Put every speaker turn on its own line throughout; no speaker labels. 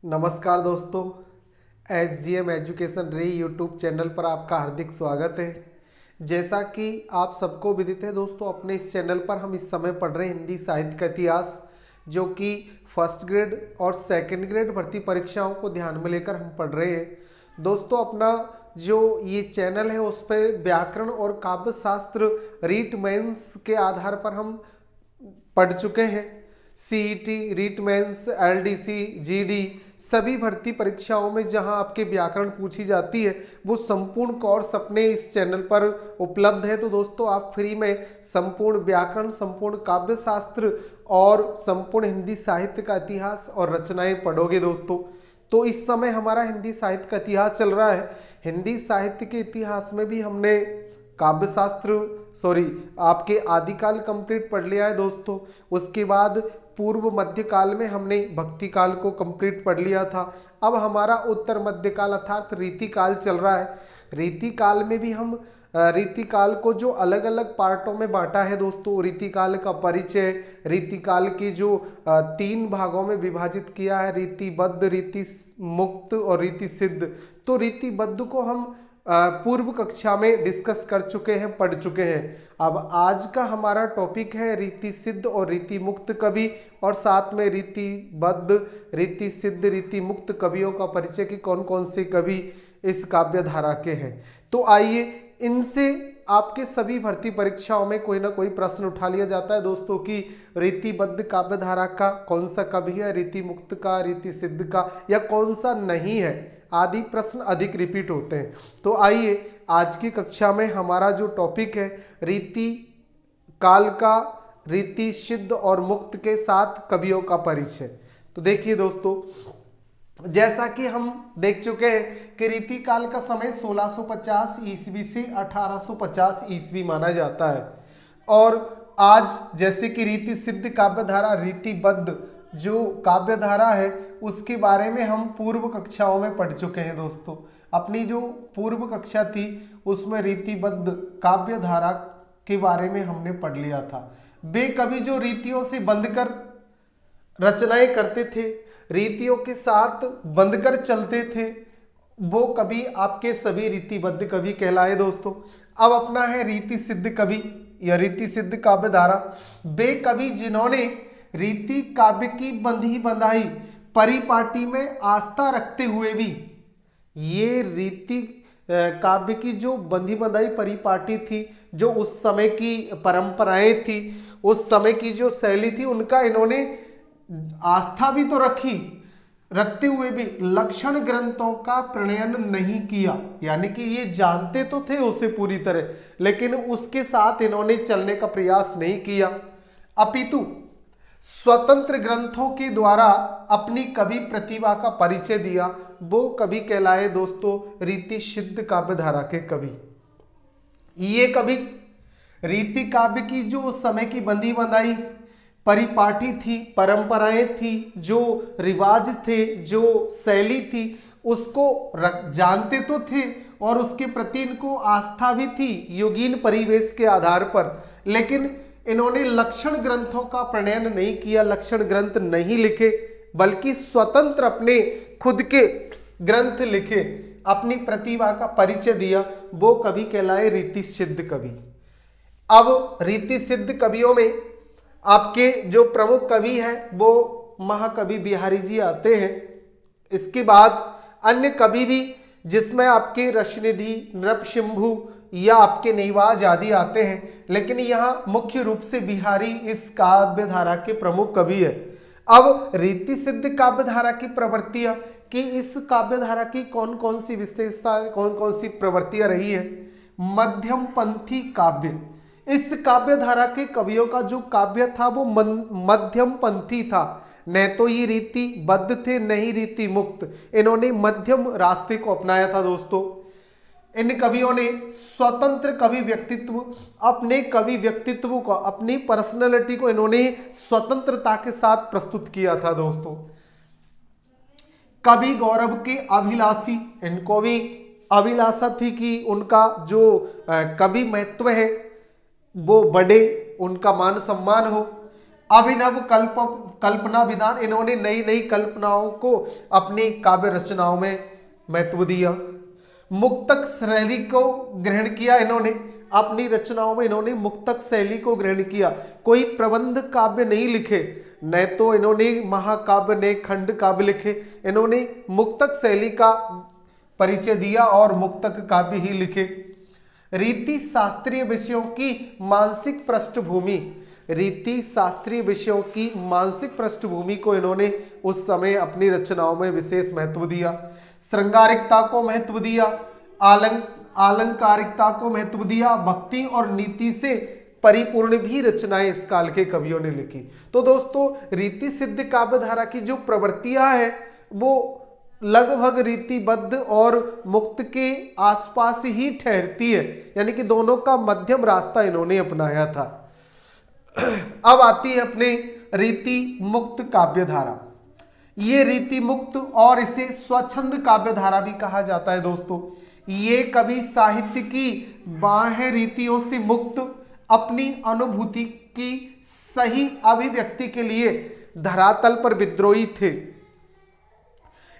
नमस्कार दोस्तों, SGM education रे यूट्यूब चैनल पर आपका हार्दिक स्वागत है। जैसा कि आप सबको विदित है दोस्तों, अपने इस चैनल पर हम इस समय पढ़ रहे हैं हिंदी साहित्य का इतिहास, जो कि फर्स्ट ग्रेड और सेकंड ग्रेड भर्ती परीक्षाओं को ध्यान में लेकर हम पढ़ रहे हैं। दोस्तों, अपना जो ये चैनल है उस पर व्याकरण और काव्य शास्त्र रीट मेंस के आधार पर हम पढ़ चुके हैं। CET, REET mains, LDC, GD सभी भर्ती परीक्षाओं में जहां आपके व्याकरण पूछी जाती है वो संपूर्ण कोर्स अपने इस चैनल पर उपलब्ध है। तो दोस्तों, आप फ्री में संपूर्ण व्याकरण, संपूर्ण काव्य शास्त्र और संपूर्ण हिंदी साहित्य का इतिहास और रचनाएं पढ़ोगे दोस्तों। तो इस समय हमारा हिंदी साहित्य का इतिहास चल रहा है। हिंदी साहित्य के इतिहास में भी हमने काव्य शास्त्र आपके आदिकाल कंप्लीट पढ़ लिया है दोस्तों। उसके बाद पूर्व मध्यकाल में हमने भक्ति काल को कंप्लीट पढ़ लिया था। अब हमारा उत्तर मध्यकाल अर्थात रीतिकाल चल रहा है। रीतिकाल में भी हम रीतिकाल को जो अलग अलग पार्टों में बांटा है दोस्तों, रीतिकाल का परिचय, रीतिकाल की जो 3 भागों में विभाजित किया है, रीतिबद्ध, रीति मुक्त और रीति सिद्ध। तो रीतिबद्ध को हम पूर्व कक्षा में डिस्कस कर चुके हैं, पढ़ चुके हैं। अब आज का हमारा टॉपिक है रीति सिद्ध और रीति मुक्त कवि, और साथ में रीतिबद्ध, रीति सिद्ध, रीति मुक्त कवियों का परिचय कि कौन कौन से कवि इस काव्य धारा के हैं। तो आइए, इनसे आपके सभी भर्ती परीक्षाओं में कोई ना कोई प्रश्न उठा लिया जाता है दोस्तों कि रीतिबद्ध काव्य धारा का कौन सा कवि है, रीति मुक्त का, रीति सिद्ध का, या कौन सा नहीं है, आदि प्रश्न अधिक रिपीट होते हैं। तो आइए, आज की कक्षा में हमारा जो टॉपिक है रीति काल का, रीति सिद्ध और मुक्त के साथ कवियों का परिचय। तो देखिए दोस्तों, जैसा कि हम देख चुके हैं कि रीति काल का समय 1650 ईस्वी से 1850 ईस्वी माना जाता है। और आज जैसे कि रीति सिद्ध काव्य धारा, रीतिबद्ध जो काव्य धारा है उसके बारे में हम पूर्व कक्षाओं में पढ़ चुके हैं दोस्तों। अपनी जो पूर्व कक्षा थी उसमें रीतिबद्ध काव्य धारा के बारे में हमने पढ़ लिया था। वे कवि जो रीतियों से बंधकर रचनाएं करते थे, रीतियों के साथ बंधकर चलते थे, वो कवि आपके सभी रीतिबद्ध कवि कहलाए दोस्तों। अब अपना है रीति सिद्ध कवि या रीति सिद्ध काव्य धारा। वे कवि जिन्होंने रीति काव्य की बंधी बंधाई परिपाटी में आस्था रखते हुए भी, ये रीति काव्य की जो बंधी बंधाई परिपाटी थी, जो उस समय की परंपराएं थी, उस समय की जो शैली थी, उनका इन्होंने आस्था भी तो रखी, रखते हुए भी लक्षण ग्रंथों का प्रणयन नहीं किया। यानी कि ये जानते तो थे उसे पूरी तरह, लेकिन उसके साथ इन्होंने चलने का प्रयास नहीं किया, अपितु स्वतंत्र ग्रंथों के द्वारा अपनी कवि प्रतिभा का परिचय दिया। वो कवि कहलाए दोस्तों रीति सिद्ध काव्य धारा के कवि। ये कवि रीति काव्य की जो उस समय की बंधी बंधाई परिपाटी थी, परंपराएं थी, जो रिवाज थे, जो शैली थी, उसको जानते तो थे और उसके प्रति इनको आस्था भी थी योगीन परिवेश के आधार पर, लेकिन इन्होंने लक्षण ग्रंथों का प्रणयन नहीं किया, लक्षण ग्रंथ नहीं लिखे, बल्कि स्वतंत्र अपने खुद के ग्रंथ लिखे, अपनी प्रतिभा का परिचय दिया। वो कवि कहलाए रीति सिद्ध कवि। अब रीति सिद्ध कवियों में आपके जो प्रमुख कवि हैं वो महाकवि बिहारी जी आते हैं। इसके बाद अन्य कवि भी, जिसमें आपके रसनिधि, नृपशंभु या आपके निवाज आदि आते हैं, लेकिन यहाँ मुख्य रूप से बिहारी इस काव्य धारा के प्रमुख कवि है। अब रीति सिद्ध काव्य धारा की प्रवृत्तियां, कि इस काव्य धारा की कौन कौन सी विशेषता, कौन कौन सी प्रवृत्तियां रही है। मध्यम पंथी काव्य, इस काव्य धारा के कवियों का जो काव्य था वो मध्यम पंथी था, न तो ये रीतिबद्ध थे न ही रीति मुक्त। इन्होंने मध्यम रास्ते को अपनाया था दोस्तों। इन कवियों ने स्वतंत्र कवि व्यक्तित्व, अपने कवि व्यक्तित्व को, अपनी पर्सनैलिटी को इन्होंने स्वतंत्रता के साथ प्रस्तुत किया था दोस्तों। कवि गौरव के अभिलाषी, इनको भी अभिलाषा थी कि उनका जो कवि महत्व है वो बढ़े, उनका मान सम्मान हो। अभिनव कल्पना विधान, इन्होंने नई नई कल्पनाओं को अपनी काव्य रचनाओं में महत्व दिया। मुक्तक शैली को ग्रहण किया, इन्होंने अपनी रचनाओं में इन्होंने मुक्तक शैली को ग्रहण किया। कोई प्रबंध काव्य नहीं लिखे, न तो इन्होंने महाकाव्य ने खंड काव्य लिखे, इन्होंने मुक्तक शैली का परिचय दिया और मुक्तक काव्य ही लिखे। रीति शास्त्रीय विषयों की मानसिक पृष्ठभूमि, रीति शास्त्रीय विषयों की मानसिक पृष्ठभूमि को इन्होंने उस समय अपनी रचनाओं में विशेष महत्व दिया। श्रृंगारिकता को महत्व दिया, आलंकारिकता को महत्व दिया, भक्ति और नीति से परिपूर्ण भी रचनाएं इस काल के कवियों ने लिखी। तो दोस्तों, रीति सिद्ध काव्य धारा की जो प्रवृत्तियां हैं वो लगभग रीतिबद्ध और मुक्त के आसपास ही ठहरती है, यानी कि दोनों का मध्यम रास्ता इन्होंने अपनाया था। अब आती है अपने रीति मुक्त काव्य धारा। ये रीति मुक्त और इसे स्वच्छंद काव्य धारा भी कहा जाता है दोस्तों। ये कवि साहित्य की बाह्य रीतियों से मुक्त अपनी अनुभूति की सही अभिव्यक्ति के लिए धरातल पर विद्रोही थे।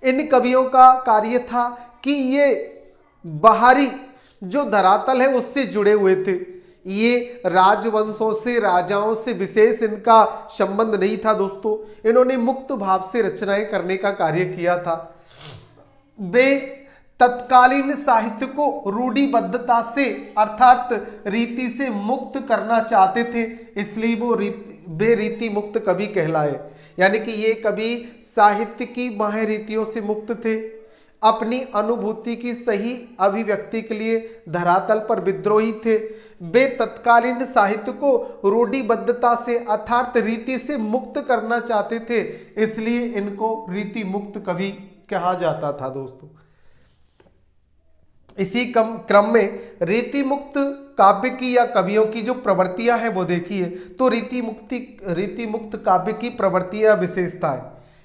इन कवियों का कार्य था कि ये बाहरी जो धरातल है उससे जुड़े हुए थे। ये राजवंशों से, राजाओं से विशेष इनका संबंध नहीं था दोस्तों। इन्होंने मुक्त भाव से रचनाएं करने का कार्य किया था। वे तत्कालीन साहित्य को रूढ़िबद्धता से अर्थात रीति से मुक्त करना चाहते थे, इसलिए वे रीति मुक्त कवि कहलाए। यानी कि ये कवि साहित्य की बाह्य रीतियों से मुक्त थे, अपनी अनुभूति की सही अभिव्यक्ति के लिए धरातल पर विद्रोही थे। वे तत्कालीन साहित्य को रूढ़िबद्धता से अर्थात रीति से मुक्त करना चाहते थे, इसलिए इनको रीति मुक्त कवि कहा जाता था दोस्तों। इसी क्रम में रीति मुक्त काव्य की या कवियों की जो प्रवृत्तियां हैं वो देखिए। तो रीति मुक्त काव्य की प्रवृत्तियां विशेषताएं,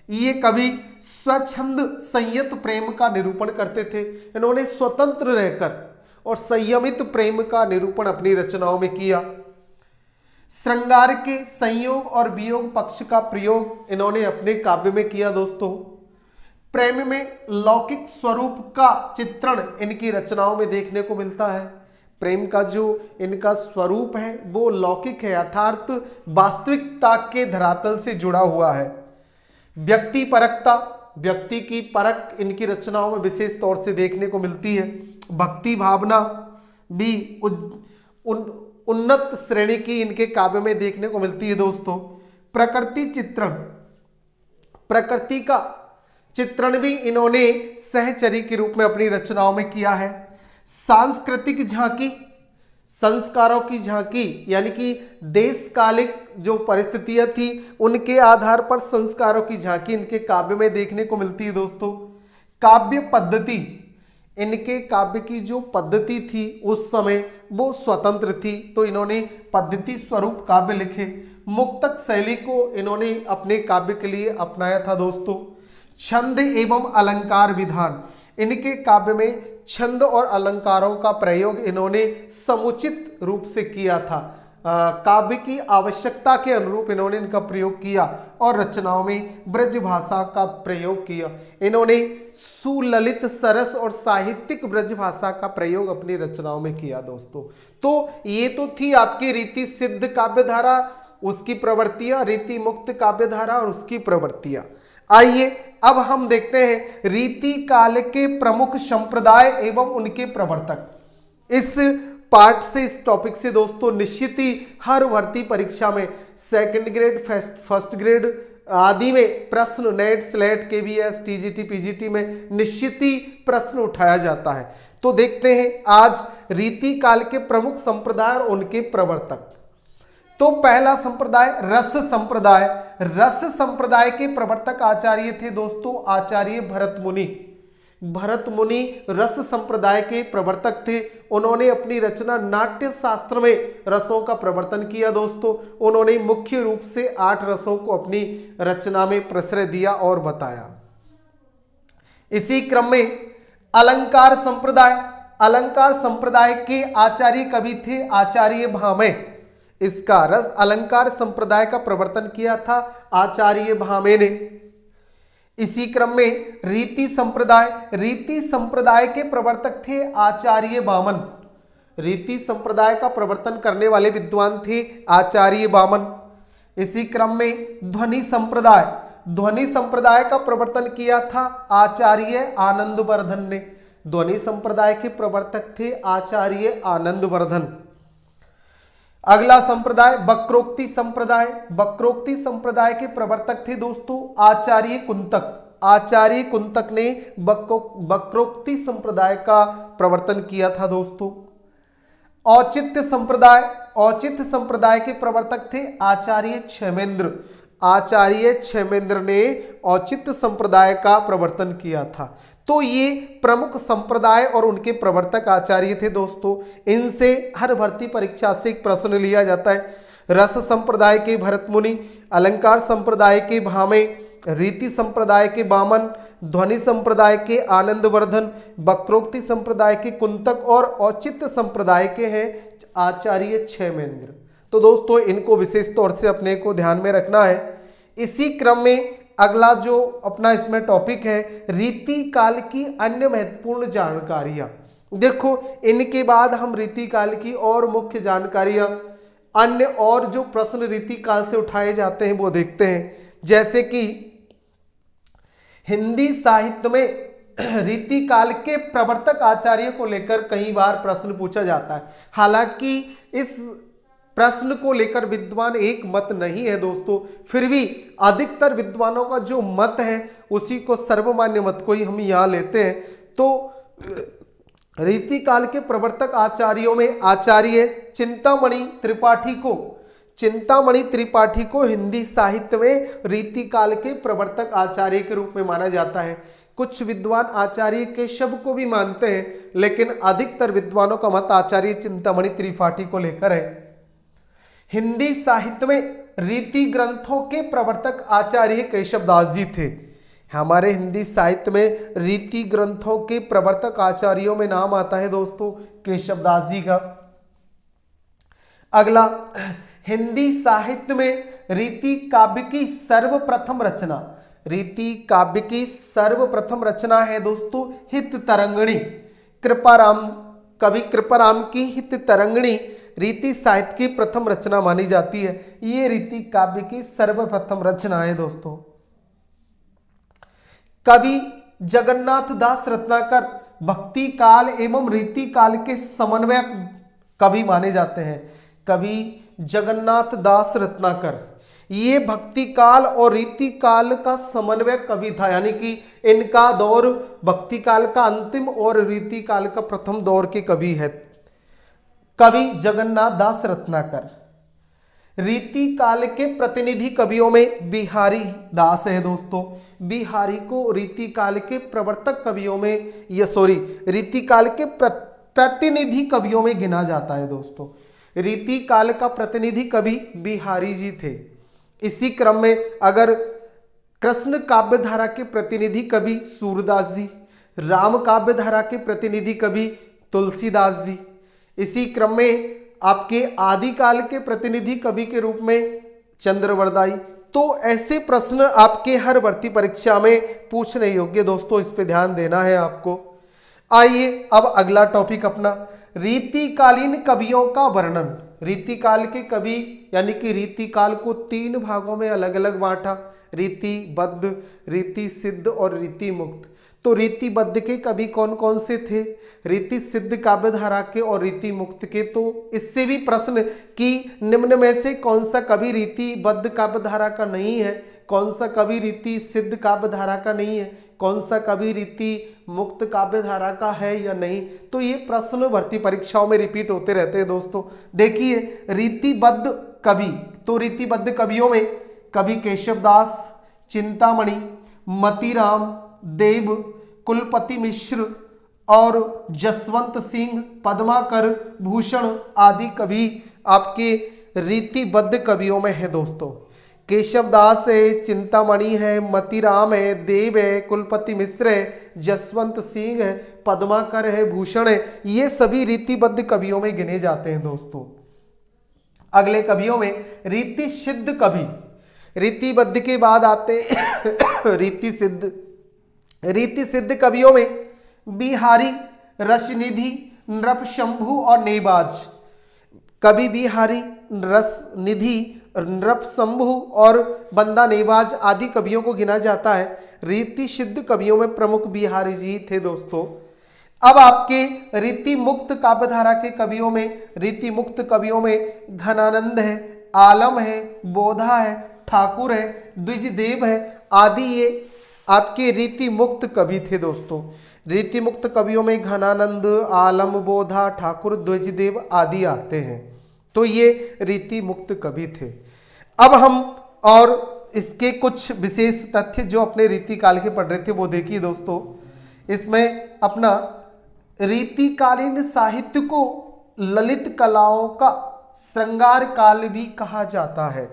ये कवि स्वच्छंद संयत प्रेम का निरूपण करते थे। इन्होंने स्वतंत्र रहकर और संयमित प्रेम का निरूपण अपनी रचनाओं में किया। श्रृंगार के संयोग और वियोग पक्ष का प्रयोग इन्होंने अपने काव्य में किया दोस्तों। प्रेम में लौकिक स्वरूप का चित्रण इनकी रचनाओं में देखने को मिलता है। प्रेम का जो इनका स्वरूप है वो लौकिक है, अर्थात वास्तविकता के धरातल से जुड़ा हुआ है। व्यक्ति परकता, व्यक्ति की परख इनकी रचनाओं में विशेष तौर से देखने को मिलती है। भक्ति भावना भी उन्नत श्रेणी की इनके काव्य में देखने को मिलती है दोस्तों। प्रकृति चित्रण, प्रकृति का चित्रण भी इन्होंने सहचरी के रूप में अपनी रचनाओं में किया है। सांस्कृतिक झांकी, संस्कारों की झांकी, यानी कि देशकालिक जो परिस्थितियां थी उनके आधार पर संस्कारों की झांकी इनके काव्य में देखने को मिलती है दोस्तों। काव्य पद्धति, इनके काव्य की जो पद्धति थी उस समय वो स्वतंत्र थी, तो इन्होंने पद्धति स्वरूप काव्य लिखे। मुक्तक शैली को इन्होंने अपने काव्य के लिए अपनाया था दोस्तों। छंद एवं अलंकार विधान, इनके काव्य में छंद और अलंकारों का प्रयोग इन्होंने समुचित रूप से किया था। काव्य की आवश्यकता के अनुरूप इन्होंने इनका प्रयोग किया और रचनाओं में ब्रज भाषा का प्रयोग किया। इन्होंने सुललित, सरस और साहित्यिक ब्रज भाषा का प्रयोग अपनी रचनाओं में किया दोस्तों। तो ये तो थी आपकी रीति सिद्ध काव्य धारा, उसकी प्रवृत्तियां, रीति मुक्त काव्य धारा और उसकी प्रवृत्तियां। आइए अब हम देखते हैं रीति काल के प्रमुख संप्रदाय एवं उनके प्रवर्तक। इस पार्ट से, इस टॉपिक से दोस्तों निश्चित ही हर भर्ती परीक्षा में सेकंड ग्रेड, फर्स्ट ग्रेड आदि में प्रश्न, net, slate, KVS, TGT, PGT में निश्चित ही प्रश्न उठाया जाता है। तो देखते हैं आज रीति काल के प्रमुख संप्रदाय और उनके प्रवर्तक। तो पहला संप्रदाय रस संप्रदाय। रस संप्रदाय के प्रवर्तक आचार्य थे दोस्तों आचार्य भरत मुनि। भरत मुनि रस संप्रदाय के प्रवर्तक थे। उन्होंने अपनी रचना नाट्य शास्त्र में रसों का प्रवर्तन किया दोस्तों। उन्होंने मुख्य रूप से 8 रसों को अपनी रचना में प्रश्रय दिया और बताया। इसी क्रम में अलंकार संप्रदाय। अलंकार संप्रदाय के आचार्य कवि थे आचार्य भामह। इसका रस अलंकार संप्रदाय का प्रवर्तन किया था आचार्य भामे ने। इसी क्रम में रीति संप्रदाय के प्रवर्तक थे आचार्य वामन। रीति संप्रदाय का प्रवर्तन करने वाले विद्वान थे आचार्य वामन। इसी क्रम में ध्वनि संप्रदाय का प्रवर्तन किया था आचार्य आनंदवर्धन ने। ध्वनि संप्रदाय के प्रवर्तक थे आचार्य आनंदवर्धन। अगला संप्रदाय वक्रोक्ति संप्रदाय के प्रवर्तक थे दोस्तों आचार्य कुंतक ने वक्रोक्ति संप्रदाय का प्रवर्तन किया था दोस्तों। औचित्य संप्रदाय के प्रवर्तक थे आचार्य क्षेमेंद्र ने औचित्य संप्रदाय का प्रवर्तन किया था। तो ये प्रमुख संप्रदाय और उनके प्रवर्तक आचार्य थे दोस्तों। इनसे हर भर्ती परीक्षा से एक प्रश्न लिया जाता है। रस संप्रदाय के भरत मुनि, अलंकार संप्रदाय के भामे, रीति संप्रदाय के वामन, ध्वनि संप्रदाय के आनंदवर्धन, वक्रोक्ति संप्रदाय के कुंतक और औचित्य संप्रदाय के हैं आचार्य क्षेमेंद्र। तो दोस्तों इनको विशेष तौर से अपने को ध्यान में रखना है। इसी क्रम में अगला जो अपना इसमें टॉपिक है रीति काल की अन्य महत्वपूर्ण जानकारियां। देखो इनके बाद हम रीति काल की और मुख्य जानकारियां, अन्य और जो प्रश्न रीति काल से उठाए जाते हैं वो देखते हैं। जैसे कि हिंदी साहित्य में रीति काल के प्रवर्तक आचार्य को लेकर कई बार प्रश्न पूछा जाता है। हालांकि इस प्रश्न को लेकर विद्वान एक मत नहीं है दोस्तों, फिर भी अधिकतर विद्वानों का जो मत है उसी को सर्वमान्य मत को ही हम यहाँ लेते हैं। तो रीति काल के प्रवर्तक आचार्यों में आचार्य चिंतामणि त्रिपाठी को हिंदी साहित्य में रीति काल के प्रवर्तक आचार्य के रूप में माना जाता है। कुछ विद्वान आचार्य केशव को भी मानते हैं, लेकिन अधिकतर विद्वानों का मत आचार्य चिंतामणि त्रिपाठी को लेकर है। हिंदी साहित्य में रीति ग्रंथों के प्रवर्तक आचार्य केशवदास जी थे। हमारे हिंदी साहित्य में रीति ग्रंथों के प्रवर्तक आचार्यों में नाम आता है दोस्तों केशवदास जी का। अगला, हिंदी साहित्य में रीति काव्य की सर्वप्रथम रचना है दोस्तों हित तरंगिणी। कवि कृपाराम की हित तरंगिणी रीति साहित्य की प्रथम रचना मानी जाती है। ये रीति काव्य की सर्वप्रथम रचना है दोस्तों। कवि जगन्नाथ दास रत्नाकर भक्ति काल एवं रीति काल के समन्वयक कवि माने जाते हैं। कवि जगन्नाथ दास रत्नाकर ये भक्ति काल और रीति काल का समन्वयक कवि था, यानी कि इनका दौर भक्ति काल का अंतिम और रीति काल का प्रथम दौर के कवि है कवि जगन्नाथ दास रत्नाकर। रीति काल के प्रतिनिधि कवियों में बिहारी दास है दोस्तों। बिहारी को रीति काल के प्रवर्तक कवियों में रीति काल के प्रतिनिधि कवियों में गिना जाता है दोस्तों। रीति काल का प्रतिनिधि कवि बिहारी जी थे। इसी क्रम में अगर कृष्ण काव्य धारा के प्रतिनिधि कवि सूरदास जी, राम काव्य धारा के प्रतिनिधि कवि तुलसीदास जी, इसी क्रम में आपके आदिकाल के प्रतिनिधि कवि के रूप में चंद्रवरदाई। तो ऐसे प्रश्न आपके हर भर्ती परीक्षा में पूछने योग्य दोस्तों, इस पे ध्यान देना है आपको। आइए अब अगला टॉपिक अपना रीतिकालीन कवियों का वर्णन। रीतिकाल के कवि यानी कि रीतिकाल को 3 भागों में अलग अलग बांटा, रीतिबद्ध, रीति सिद्ध और रीति मुक्त। तो रीतिबद्ध के कवि कौन कौन से थे, रीति सिद्ध काव्य धारा के और रीति मुक्त के। तो इससे भी प्रश्न कि निम्न में से कौन सा कवि रीतिबद्ध काव्य धारा का नहीं है, कौन सा कवि रीति सिद्ध काव्य धारा का नहीं है, कौन सा कवि रीति मुक्त काव्य धारा का है या नहीं। तो ये प्रश्न भर्ती परीक्षाओं में रिपीट होते रहते हैं दोस्तों। देखिए रीतिबद्ध कवि, तो रीतिबद्ध कवियों में कवि केशवदास, चिंतामणि, मतीराम, देव, कुलपति मिश्र और जसवंत सिंह, पद्माकर, भूषण आदि कवि आपके रीतिबद्ध कवियों में है दोस्तों। केशवदास है, चिंतामणि है, मतीराम है, देव है, कुलपति मिश्र है, जसवंत सिंह है, पद्माकर है, भूषण है, ये सभी रीतिबद्ध कवियों में गिने जाते हैं दोस्तों। अगले कवियों में रीति सिद्ध कवि, रीतिबद्ध के बाद आते रीति सिद्ध कवियों में बिहारी, रसनिधि, नृपशंभु और नेबाज। कवि बिहारी, रसनिधि, नृपशंभु और बंदा नेबाज आदि कवियों को गिना जाता है। रीति सिद्ध कवियों में प्रमुख बिहारी जी थे दोस्तों। अब आपके रीति मुक्त काव्यधारा के कवियों में, रीति मुक्त कवियों में घनानंद है, आलम है, बोधा है, ठाकुर है, द्विजदेव है आदि, ये आपके रीति मुक्त कवि थे दोस्तों। रीति मुक्त कवियों में घनानंद, आलम, बोधा, ठाकुर, द्विजदेव आदि आते हैं। तो ये रीति मुक्त कवि थे। अब हम और इसके कुछ विशेष तथ्य जो अपने रीति काल के पढ़ रहे थे वो देखिए दोस्तों। इसमें अपना रीतिकालीन साहित्य को ललित कलाओं का श्रृंगार काल भी कहा जाता है।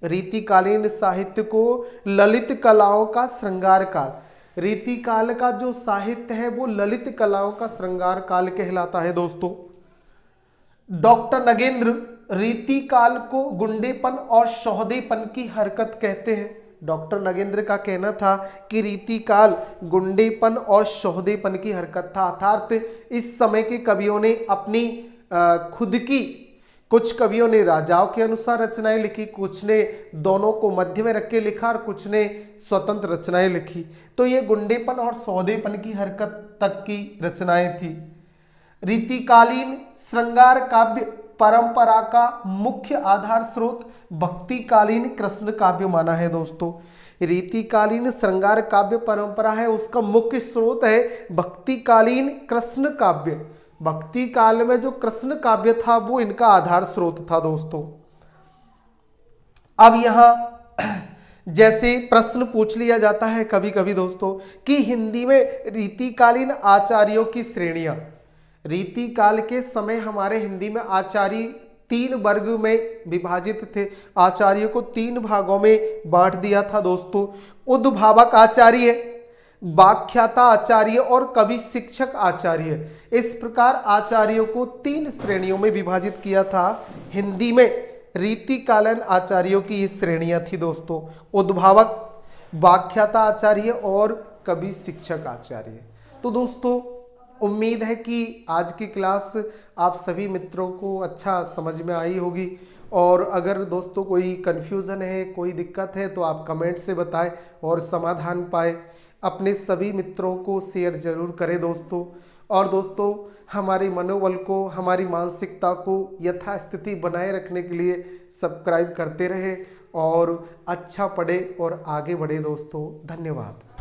रीतिकालीन साहित्य को ललित कलाओं का श्रृंगार काल, रीति काल का जो साहित्य है वो ललित कलाओं का श्रृंगार काल कहलाता है दोस्तों। डॉक्टर नगेंद्र रीति काल को गुंडेपन और सौदेपन की हरकत कहते हैं। डॉक्टर नगेंद्र का कहना था कि रीति काल गुंडेपन और सौदेपन की हरकत था, अर्थात इस समय के कवियों ने अपनी खुद की, कुछ कवियों ने राजाओं के अनुसार रचनाएं लिखी, कुछ ने दोनों को मध्य में रख के लिखा और कुछ ने स्वतंत्र रचनाएं लिखी। तो ये गुंडेपन और सौदेपन की हरकत तक की रचनाएं थी। रीतिकालीन श्रृंगार काव्य परंपरा का मुख्य आधार स्रोत भक्तिकालीन कृष्ण काव्य माना है दोस्तों। रीतिकालीन श्रृंगार काव्य परंपरा है, उसका मुख्य स्रोत है भक्तिकालीन कृष्ण काव्य। भक्ति काल में जो कृष्ण काव्य था वो इनका आधार स्रोत था दोस्तों। अब यहां जैसे प्रश्न पूछ लिया जाता है कभी कभी दोस्तों कि हिंदी में रीतिकालीन आचार्यों की श्रेणियां, रीति काल के समय हमारे हिंदी में आचार्य 3 वर्ग में विभाजित थे। आचार्यों को 3 भागों में बांट दिया था दोस्तों। उद्भावक आचार्य, व्याख्याता आचार्य और कवि शिक्षक आचार्य। इस प्रकार आचार्यों को 3 श्रेणियों में विभाजित किया था। हिंदी में रीतिकालीन आचार्यों की ये श्रेणियां थी दोस्तों, उद्भावक, व्याख्याता आचार्य और कवि शिक्षक आचार्य। तो दोस्तों उम्मीद है कि आज की क्लास आप सभी मित्रों को अच्छा समझ में आई होगी। और अगर दोस्तों कोई कन्फ्यूज़न है, कोई दिक्कत है तो आप कमेंट से बताएं और समाधान पाएं। अपने सभी मित्रों को शेयर जरूर करें दोस्तों। और दोस्तों हमारे मनोबल को, हमारी मानसिकता को यथास्थिति बनाए रखने के लिए सब्सक्राइब करते रहें और अच्छा पढ़े और आगे बढ़े दोस्तों। धन्यवाद।